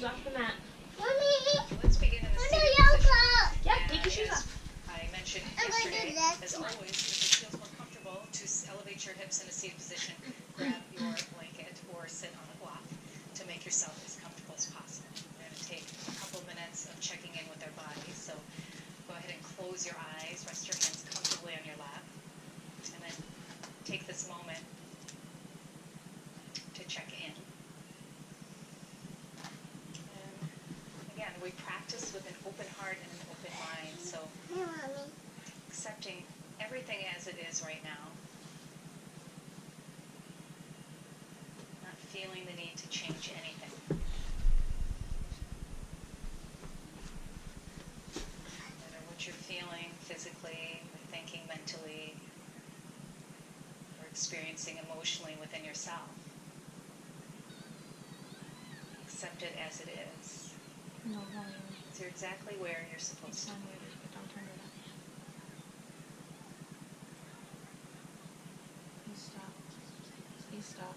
shoes off the mat. Mommy! Let's begin in the seated position. Yep, take your shoes off. I mentioned yesterday, as always, if it feels more comfortable to elevate your hips in a seated position, grab your blanket or sit on a block to make yourself as comfortable as possible. We're going to take a couple minutes of checking in with our bodies. So go ahead and close your eyes, rest your hands comfortably on your lap, and then take this moment to check in. And again, we practice with an open heart and an open mind. So accepting everything as it is right now. Not feeling the need to change anything. No matter what you're feeling physically, or thinking mentally, or experiencing emotionally within yourself. Accept it as it is. No volume. So you're exactly where you're supposed to be. Don't turn it up. Please stop. Please stop.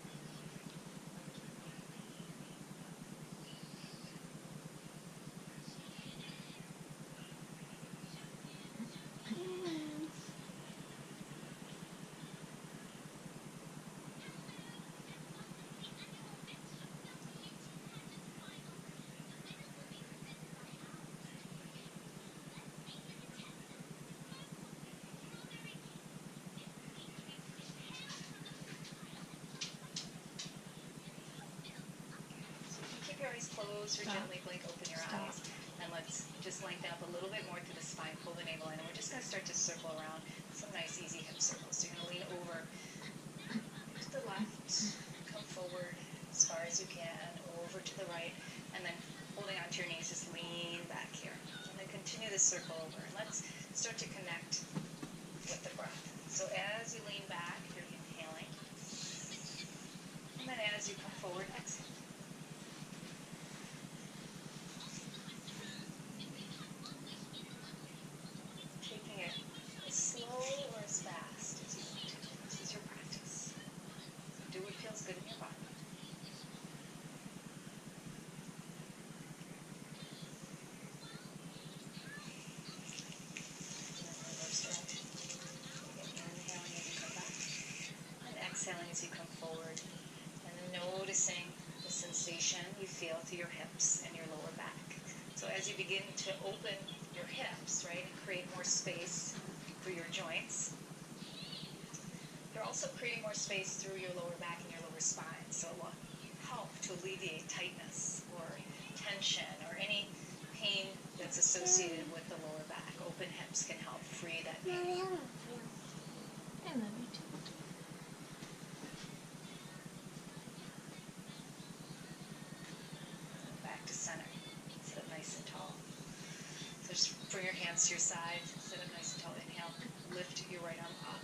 Keep your eyes closed or gently blink open your eyes. And let's just lengthen up a little bit more through the spine, pull the navel in. And we're just going to start to circle around some nice easy hip circles. So you're going to lean over to the left, come forward as far as you can, over to the right, and then holding onto your knees, just lean back here. And then continue this circle over. And let's start to connect with the breath. So as you lean back, you're inhaling. And then as you come forward, exhale. Taking it as slow or as fast as you want to. This is your practice. Do what feels good in your body. Inhaling as you come back. And exhaling as you come forward. And noticing the sensation you feel through your hips and your lower back. So as you begin to open your hips, right, and create more space through your joints, you're also creating more space through your lower back and your lower spine. So it will help to alleviate tightness or tension or any pain that's associated with the lower back. Open hips can help free that pain. And then me too. Back to center. Sit up nice and tall. So just bring your hands to your sides. Sit up nice and tall. Inhale. Lift your right arm up.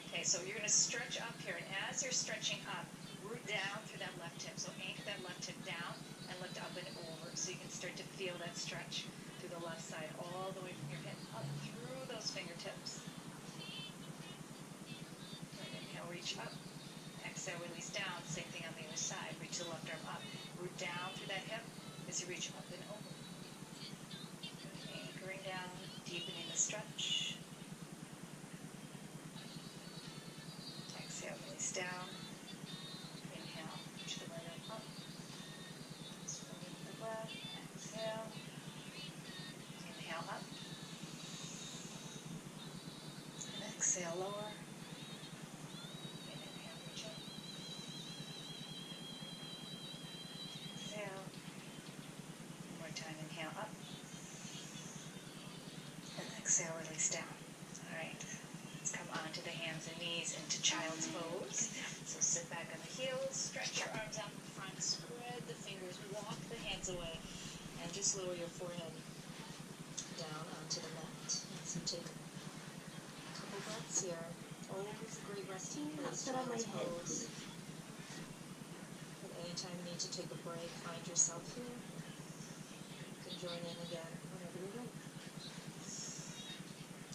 Okay, so you're going to stretch up here. And as you're stretching up, root down through that left hip. So anchor that left hip down and lift up and over. So you can start to feel that stretch through the left side all the way from your hip up through those fingertips. Right, inhale, reach up. Exhale, release down. Same thing on the other side. Reach the left arm up. Root down through that hip as you reach up and over. Anchoring down, deepening the stretch. Exhale, release down. Inhale, reach the right arm up. Slow the breath. Exhale. Inhale up. And exhale, lower. And inhale, reach up. Exhale. One more time, inhale up. And exhale, release down. All right. Let's come onto the hands and knees into child's pose. So sit back on the heels, stretch your arms out in front, spread the fingers, walk the hands away, and just lower your forehead down onto the mat. So take a couple breaths here. Always a great resting place, Sit on my child's head. pose. At any time you need to take a break, find yourself here. You can join in again whenever you're ready.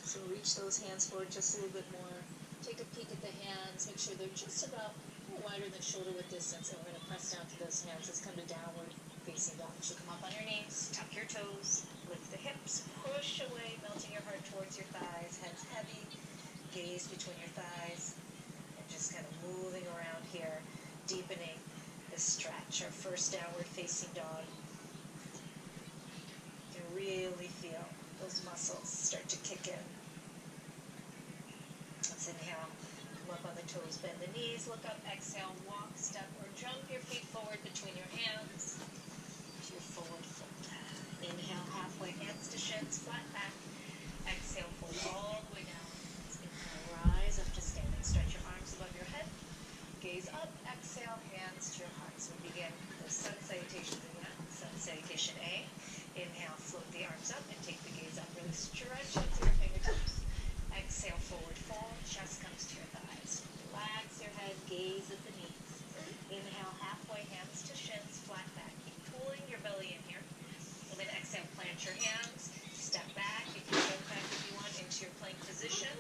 So reach those hands forward just a little bit more. Take a peek at the hands. Make sure they're just about wider than shoulder width distance. And we're going to press down to those hands. Let's come to downward facing dog. So come on your knees, tuck your toes, lift the hips, push away, melting your heart towards your thighs, head's heavy, gaze between your thighs, and just kind of moving around here, deepening the stretch. Our first downward facing dog. You can really feel those muscles start to kick in. Let's inhale, come up on the toes, bend the knees, look up, exhale, walk, step, or jump your feet forward between your hands to your forward fold. Inhale, halfway, hands to shins, flat back. Exhale, fold all the way down. Inhale, rise up to standing. Stretch your arms above your head. Gaze up, exhale, hands to your heart. So we begin the sun salutations again. Sun salutation A. Inhale, float the arms up and take the gaze up. Really stretch out through your fingertips. Exhale, forward fold, chest comes to your thighs. Relax your head, gaze at the knees. Inhale, halfway, hands to shins, flat back. Keep pulling your belly in here. And then exhale, plant your hands, step back. You can jump back if you want into your plank position.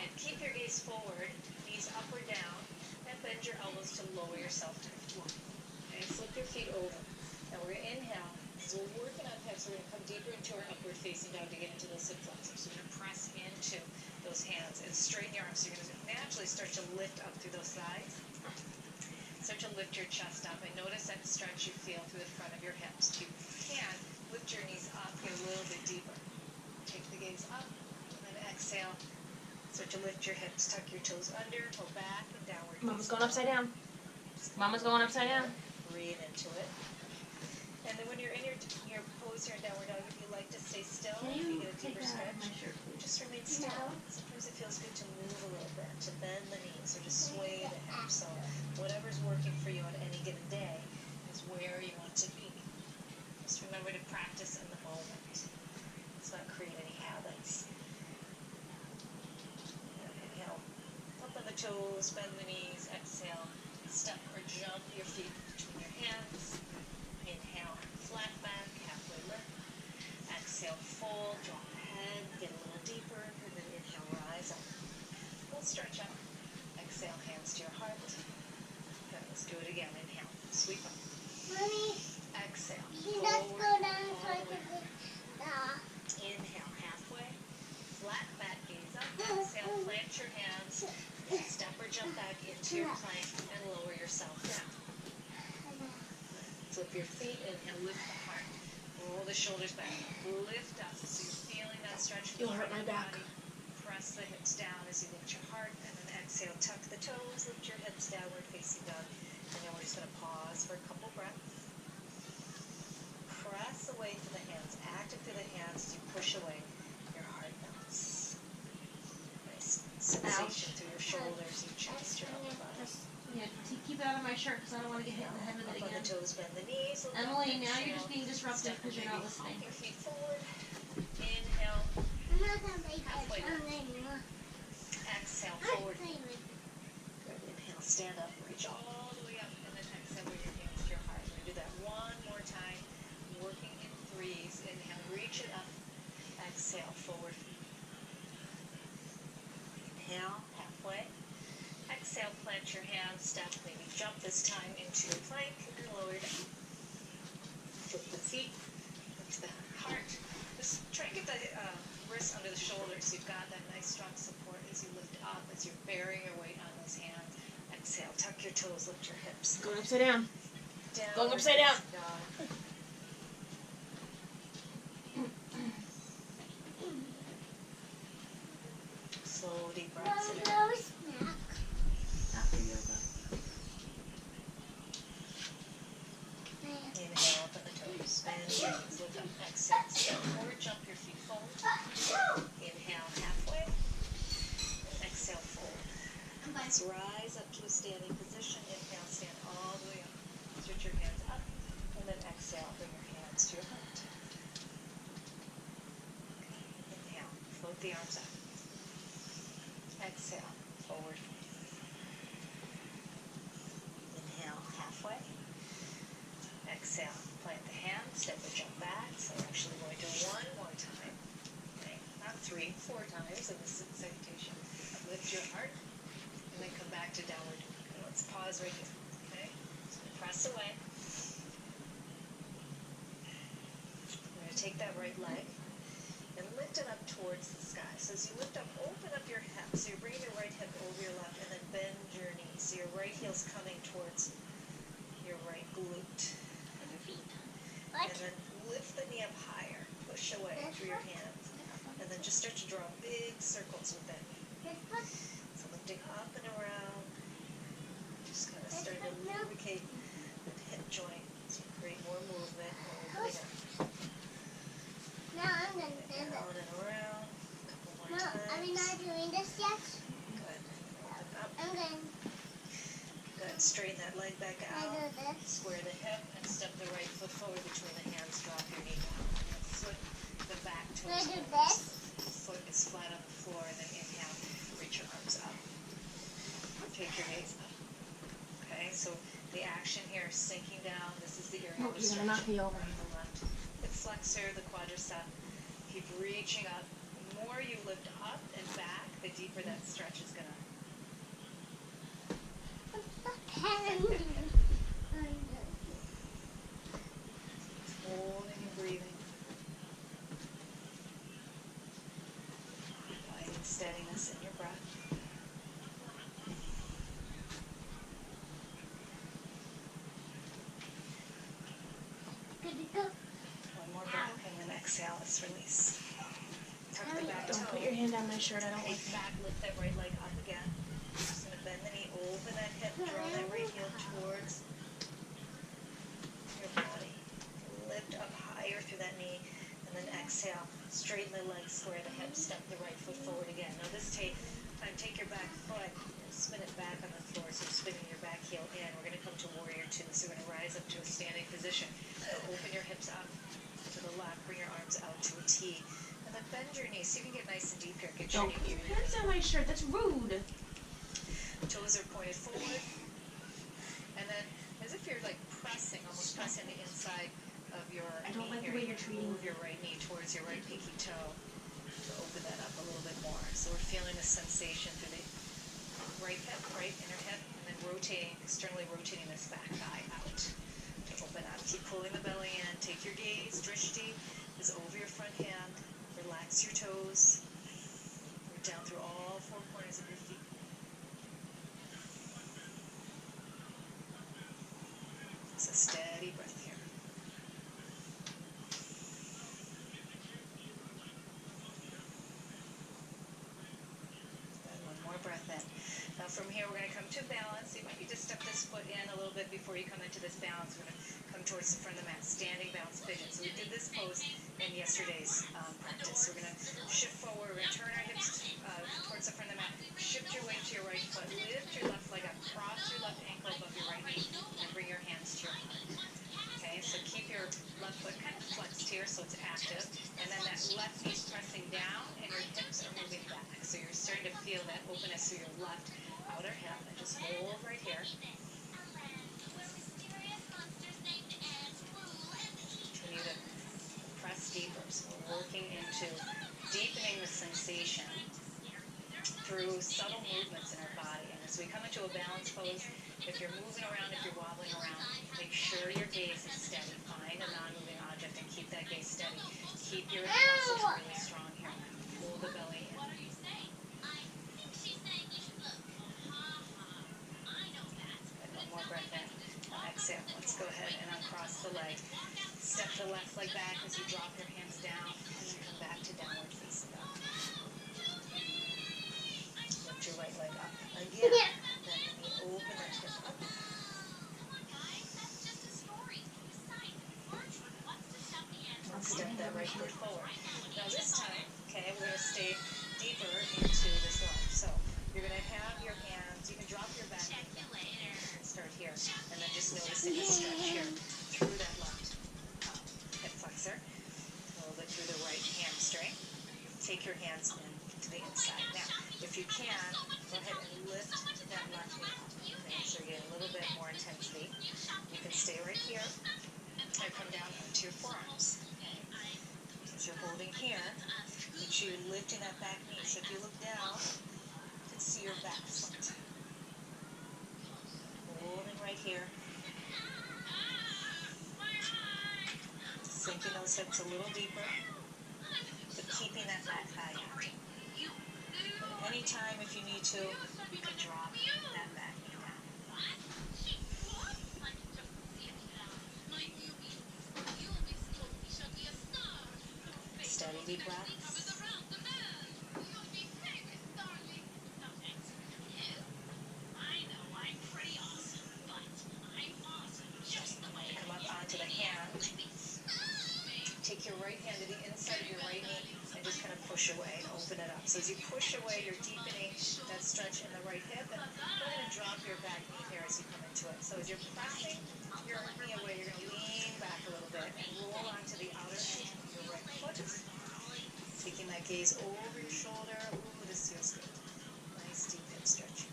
And keep your gaze forward, knees up or down, and bend your elbows to lower yourself to the floor. Okay, flip your feet over. Now we're going to inhale. So we're working on pecs. We're going to come deeper into our upward facing dog to get into those hip flexors. So we're going to press into those hands and straighten your arms. So you're going to naturally start to lift up through those thighs. Start to lift your chest up and notice that stretch you feel through the front of your hips. If you can, lift your knees up, get a little bit deeper. Take the gaze up, and then exhale. Start to lift your hips, tuck your toes under, go back and downward. Mama's going upside down. Mama's going upside down. Breathe into it. And then when you're in your pose here in downward dog, if you like to stay still, Can if you you get a take deeper that out of my stretch, shirt, please? just remain still. Sometimes it feels good to move a little bit, to bend the knees, or to sway the hips. So whatever's working for you on any given day is where you want to be. Just remember to practice in the moment. Let's not create any habits. Inhale, up on the toes, bend the knees, exhale, step or jump your feet between your hands. Inhale, flat back, halfway lift. Exhale, fold, drop the head, get a little deeper, and then inhale, rise up. Full stretch up. Exhale, hands to your heart. Okay, let's do it again. Inhale, sweep up. Mommy, Exhale, you just forward, go down so I all the can way. get Inhale, halfway. Flat back, gaze up. Exhale, plant your hands. Step or jump back into your plank and lower yourself down. Flip your feet, inhale, lift the heart. Roll the shoulders back. Lift up so you're feeling that stretch. You'll hurt my back. Press the hips down as you lift your heart, and then exhale, tuck the toes, lift your hips downward facing dog. And then we're just going to pause for a couple breaths. Press away from the hands, active through the hands as you push away. Your heart melts. Nice sensation through your shoulders, your chest, your upper body. Yeah, keep it out of my shirt because I don't want to get hit in the head with it Up on again. the toes, bend the knees. Look up, Emily, now you're exhale. just being disruptive Step because you're not maybe listening. Your feet forward. Inhale. I'm not gonna play Halfway that down. anymore. Exhale, I'm forward. playing with Good. Inhale, stand up, reach all the way up, and then exhale with your hands to your heart. We're going to do that one more time, working in threes. Inhale, reach it up. Exhale, forward. Inhale, halfway. Exhale, plant your hands, step, maybe jump this time into your plank, and lower down. Flip the feet, lift the heart. Just try and get the wrists under the shoulders so you've got that nice strong support as you lift up, as you're bearing your weight on those hands. Exhale, tuck your toes, lift your hips. Going upside down. Down. Going upside down. Slow, deep breaths in. no snack. After yoga. Inhale, up on the toes. Bend your knees, look up. Exhale, step forward, jump your feet forward. Inhale, halfway. Exhale, forward. Let's rise up to a standing position. Inhale, stand all the way up. Stretch your hands up. And then exhale, bring your hands to your heart. Inhale, float the arms up. Exhale, forward. Inhale, halfway. Exhale, plant the hands, step or jump back. So we're actually going to one more time. Okay, not 3, 4 times in this salutation. Lift your heart, and then come back to downward. And let's pause right here. Okay, so press away. gonna take that right leg and lift it up towards the sky. So as you lift up, open up your hip. So you're bringing your right hip over your left, and then bend your knee. So your right heel's coming towards your right glute. What? And then lift the knee up higher. Push away through your hands. And then just start to draw big circles with that knee. This one? So lifting up and around. Just kind of starting to lubricate the hip joint. So you create more movement. Opening up. No, I'm gonna do Down this. and around. A couple more No, times. are we not doing this yet? Good. Open up. I'm going Good. Straighten that leg back to out. do this. Square the hip and step the right foot forward between the hands. Drop your knee down. And foot the back Can I toes do forward. this? Foot is flat on the floor, and then inhale. Reach your arms up. Take your gaze up. Okay, so the action here is sinking down. This is the area Oh, of you're gonna knock me over. The left hip flexor, the quadricep. Keep reaching up. The more you lift up and back, the deeper that stretch is gonna. Holding and breathing. Finding steadiness in your breath. Good to go. One more breath and then exhale, let's release. Tuck the back Don't toe. put your hand on my shirt. I don't like Take that. back, lift that right leg up again. Just gonna bend the knee, open that hip, draw that right heel towards your body. Lift up higher through that knee, and then exhale. Straighten the leg, square the hip, step the right foot forward again. Now this take your back foot and spin it back on the floor. So you're spinning your back heel in. We're gonna come to warrior two. So we're gonna rise up to a standing position. So open your hips up to the left, bring your arms out to a T. And then bend your knees. So you can get nice and deep here. Get your Don't put knee your hands on my shirt. That's rude. toes are pointed forward. And then as if you're like pressing, almost pressing the inside of your I don't knee like the here. way you're treating Move your right knee towards your right pinky toe to open that up a little bit more. So we're feeling the sensation through the right hip, right inner hip, and then rotating, externally rotating this back thigh out to open up. Keep pulling the belly in. Take your gaze. Drishti is over your front hand. Relax your toes. Root down through all four corners of your feet. It's a steady breath here. And one more breath in. Now from here we're going to come to balance. You might need to step this foot in a little bit before you come into this balance. We're going to come towards the front of the mat, standing balance pigeon. So we did this pose in yesterday's practice. So we're going to shift forward. We're going to turn our hips towards the front of the mat. Shift your weight to your right foot. Lift your left leg up. Cross your left ankle above your right knee. And bring your hands to your heart. Okay, so keep your left foot kind of flexed here so it's active. And then that left knee's pressing down and your hips are moving back. So you're starting to feel that openness through your left outer hip. And just hold right here. Continue to press deeper. So we're working into deepening the sensation through subtle movements in our body. And as we come into a balance pose, if you're moving around, if you're wobbling around, make sure your gaze is steady. Find a non-moving object and keep that gaze steady. Keep your muscles really strong here. Pull the belly in. And one more breath in. Now exhale. Let's go ahead and uncross the leg. Step the left leg back as you drop your hands down and then come back to downward facing dog. Lift your right leg up. Again. Then the knee open that hip up. Step that right foot forward. Now this time, okay, we're going to stay deeper into this lunge. So you're going to have your hands, you can drop your back and start here. And then just noticing the stretch here through that left hip flexor. A little bit through the right hamstring. Take your hands into the inside. Now, if you can, go ahead and lift that left knee up. Okay, so you get a little bit more intensity. You can stay right here and come down onto your forearms. As you're holding here, make sure you're lifting that back knee. So if you look down, you can see your back foot. Holding right here. Sink sinking those hips a little deeper, but keeping that back thigh out. Anytime, if you need to, you can drop that back knee down. Steady, deep breaths. Come up onto the hand. Take your right hand to the inside of your right knee and just kind of push away and open it up. So as you push away, you're deepening that stretch in the right hip, and go ahead and drop your back knee here as you come into it. So as you're pressing your knee away, you're going to lean back a little bit and roll onto the outer edge of your right foot. Taking that gaze over your shoulder. Ooh, this feels good. Nice deep hip stretch.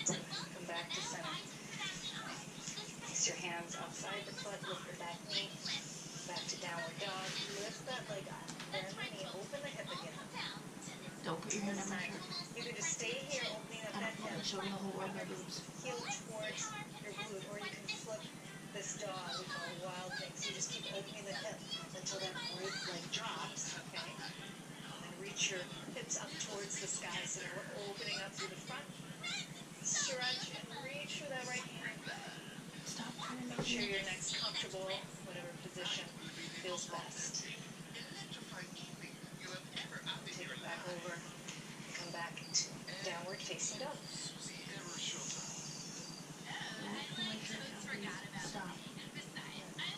Come back to center. Place your hands outside the foot, lift your back knee. Back to downward dog. Lift that leg up. Bend the knee, open the hip again. Don't put your hand on my shirt. You can just stay here, opening up I that don't want hip. to show the whole world my boobs. Heel towards your glute, or you can flip this dog, we call it wild thing. So you just keep opening the hip until that right leg drops, okay? And then reach your hips up towards the sky, so we're opening up through the front. Stretch and reach for that right hand. Stop trying to Make sure your neck's comfortable, whatever position feels best. Take it back over, come back to downward facing dog. Stop.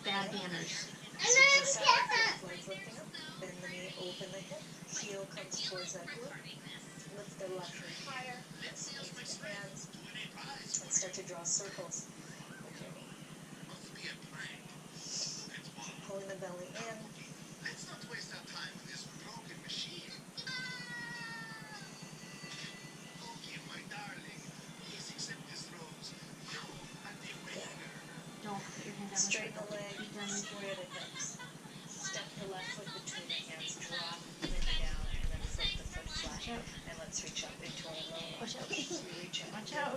Bad manners. Legs lifting up, bend the knee, open the hip, heel comes towards that glute. Lift the left knee higher, press the hands, and start to draw circles with your knee. Pulling the belly in. Let's not waste our time with this broken machine. Okay, my darling, please accept this rose. You are the winner. Don't put your hand on my shirt. Straighten the Don't leg, put your hand on my square the hips. Step the left foot between the hands, drop the knee down, and then flip the foot flat. Watch out. And let's reach up into our low. Watch out. Reach out. Watch out.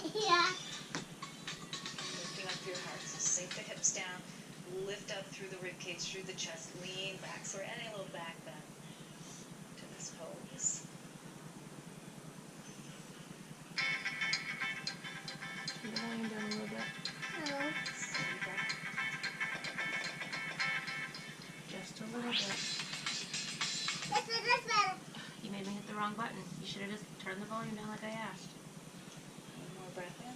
Yeah. Lifting up your heart. So sink the hips down. Lift up through the rib cage, through the chest. Lean back. So we're adding a little back bend to this pose. Turn the volume down a little bit. No. Steady breath. Just a little bit. That's better. You made me hit the wrong button. You should have just turned the volume down like I asked. One more breath in.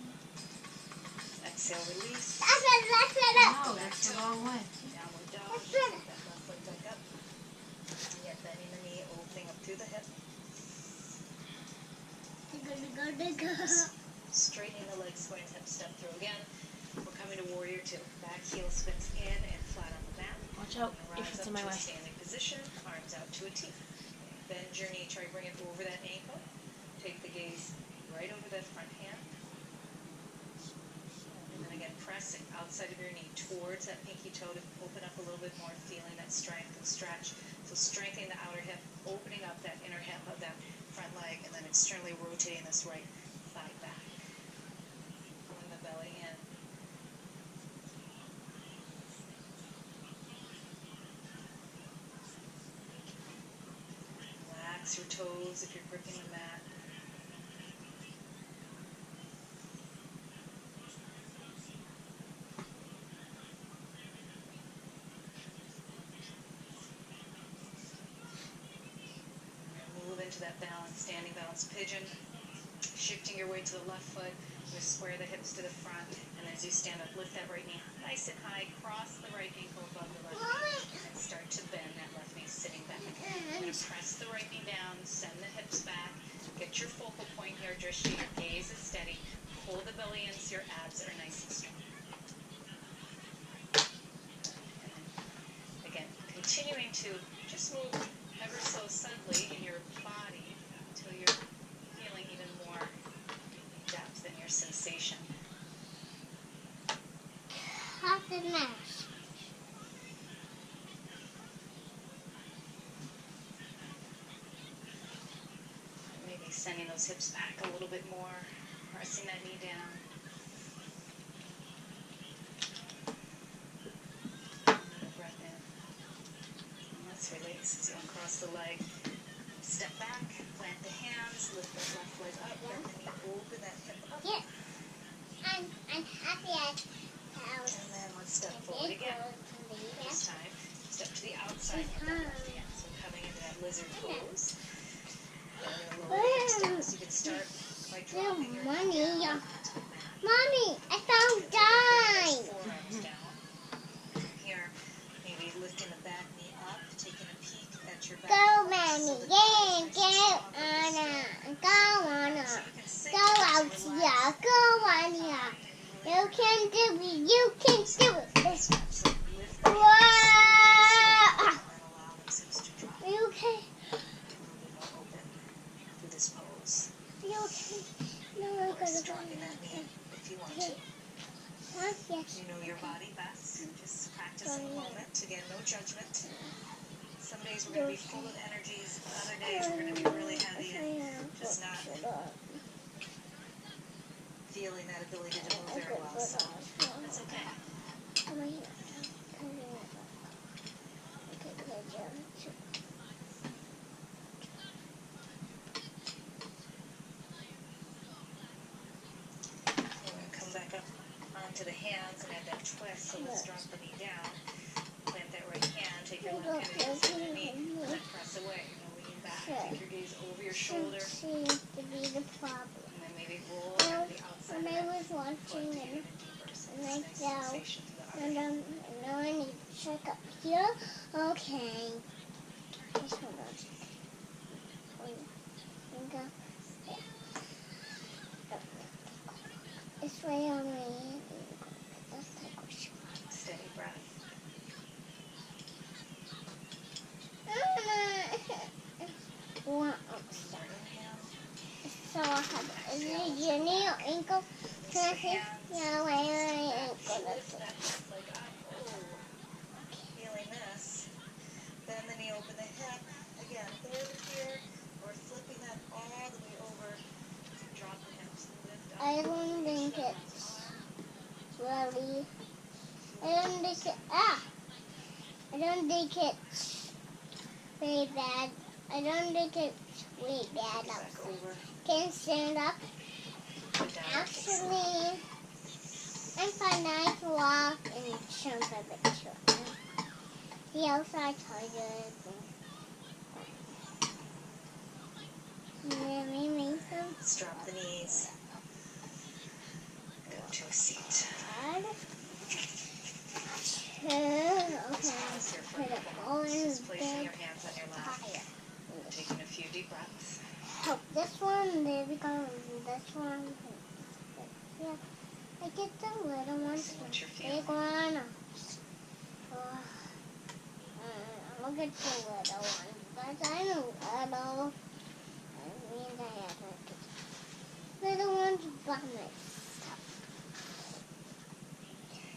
Exhale, release. That's better. No, that's the wrong way. Downward dog. That's Take good. that left leg back up. And yet bending the knee, opening up through the hip. Go. Straightening the legs, square and hip, step through again. We're coming to warrior two. Back heel spins in and flat on the mat. Watch out if Rise it's up in my to a way. standing position, arms out to a T. Bend your knee, try to bring it over that ankle. Take the gaze right over that front hand. And then again, pressing outside of your knee towards that pinky toe to open up a little bit more, feeling that strength and stretch. So strengthening the outer hip, opening up that inner hip of that front leg, and then externally rotating this right thigh back. Pulling the belly in. Relax your toes if you're gripping the mat. Move into that balance, standing balance pigeon. Shifting your weight to the left foot. You square the hips to the front, and as you stand up, lift that right knee nice and high. Cross the right ankle above the left knee, and start to bend that left knee sitting back. You're going to press the right knee down, send the hips back. Get your focal point here, Drishti. Your gaze is steady. Pull the belly in so your abs are nice and strong. And then, again, continuing to just move ever so subtly in your body until you're feeling even more depth in your sensation. Hot and nice. sending those hips back a little bit more, pressing that knee down. Another breath in. And let's release as you uncross the leg. Step back, plant the hands, lift that left leg up, bend the knee, open that hip up. Yeah. I'm happy at house. And then let's step forward again. This time, step to the outside of that left hand. So coming into that lizard pose. And then lower your hips down. So you can start by dropping your Mommy, head yeah. down onto the mat. Mommy, I found dime. Forearms down. From here, maybe lifting the back knee up, taking a peek at your back. Go, foot Mommy. so that Yeah, the go, thighs are nice and Anna. Go, Anna. strong. So you can sink Go into out relax. here. Go, Anna. You can do it. You can do it. So lift the Whoa. and allow themselves to drop. You can. A little bit more open through this pose. You can. No, I'm Or gonna dropping that knee if you want to. Yes. You know your body best. Just practice in the moment. Again, no judgment. Some days we're going to be full of energies. Other days we're going to be really heavy and just not feeling that ability to move very well. So that's okay. We're going to come back up onto the hands and add that twist. So let's drop the knee down. Plant that right hand. Take your left hand against the other knee. And then press away. And lean back. Take your gaze over your shoulder. Seems to be the problem. And then maybe roll to the outside. When I was foot watching to get it, a deeper sense, like nice that, sensation to the and arch. now I need to check up here. Okay. Just hold on. And go. It's right on my hand. Let's take a shot. Steady breath. Wow. Start inhale. So I have your knee or ankle. Can I see? Yeah, my ankle. Lift that left leg up. Oh. Feeling this. Bend the knee, open the hip. Again, hold it here. Or flipping that all the way over. Drop the hips. Lift up. I don't think it's really. I don't think it's very bad. I don't think it's really bad. Back over. Can stand up. Put down. Actually, I'm fine. I can walk and jump a bit too. The outside tired. Let me make some Let's drop the knees. Go to a seat. bad. Let's Okay. pause here for a Put it couple all moments. in Just placing the your hands on your lap. tire. Taking a few deep breaths. Oh, this one, there we go. This one. Yeah. I get the little one. See what you're Big feeling. one. Look at the little one. But I'm little. I mean, I have a little one's by myself.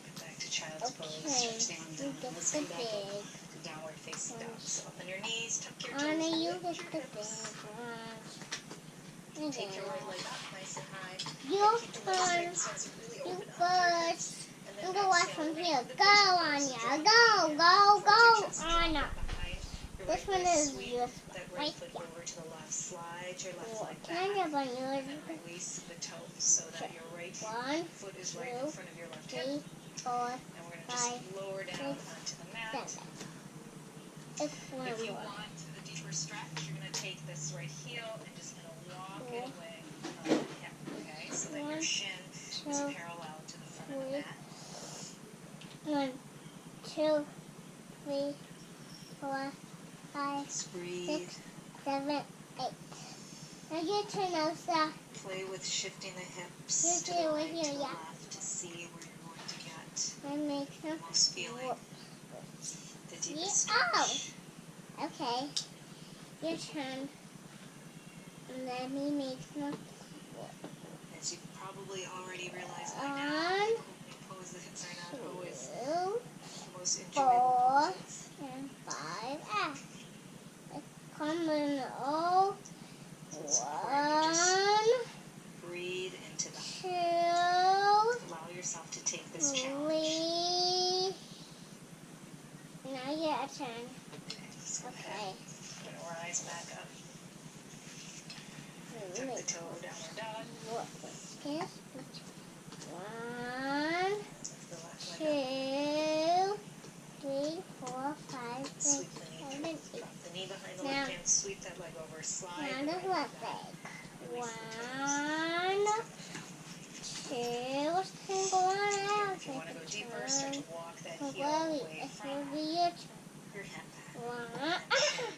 Come back to child's pose. Okay. Stretch the arms You out. get Let's the come back up big. to downward facing dog. So up on your knees, tuck your toes. Anna, you lift get your the big hips. one. Take your right leg up nice and high. You Keep the legs straight first. so as you really You open up your hips. first. And You then go watch exhale, from right here. to the Go, push-up. Anya. So drop Go, your go, towards go, your chest, draw Anna. it behind. Your This right one leg is sweep just that right right foot there. over to the left. Slide your left leg Can I back. get on yours? And release the toes so that your right One, foot is right in front of your left hip. 3, 4, And we're going to just lower down onto the mat. 7. It's one If you more. want a deeper stretch, you're going to take this right heel and just going to walk it away from the hip, okay? So that your shin is 2, parallel to the front of the mat. 1, 2, 3, 4, 5, Just breathe. 7, 8. Now your turn, Elsa. Play with shifting the hips You to do the it right, here, to the yeah. left to see where you're going to get I make some. most feeling the deepest Yeah. stretch. Okay. Your turn. Let me make some. As you probably already realized by On. now, the opening pose, the hips are not always 2, the most enjoyable 4, poses. and 5. Come in. Oh. So it's important to turn. Okay, just go Okay. ahead. Put our eyes back up. Tuck the toe, downward dog. What is this? 1, Lift the left leg up. 2, 3, 4, 5, 6, Sweep the knee 7, 8. through. Drop the knee behind the Now- left hand. Sweep that leg over. Slide Now the the right left back. leg. Release the toes. 1, 2, let's can go on out. If you want to go deeper, start to walk that So heel Chloe, away it's from going to be your turn. your hand back. 1,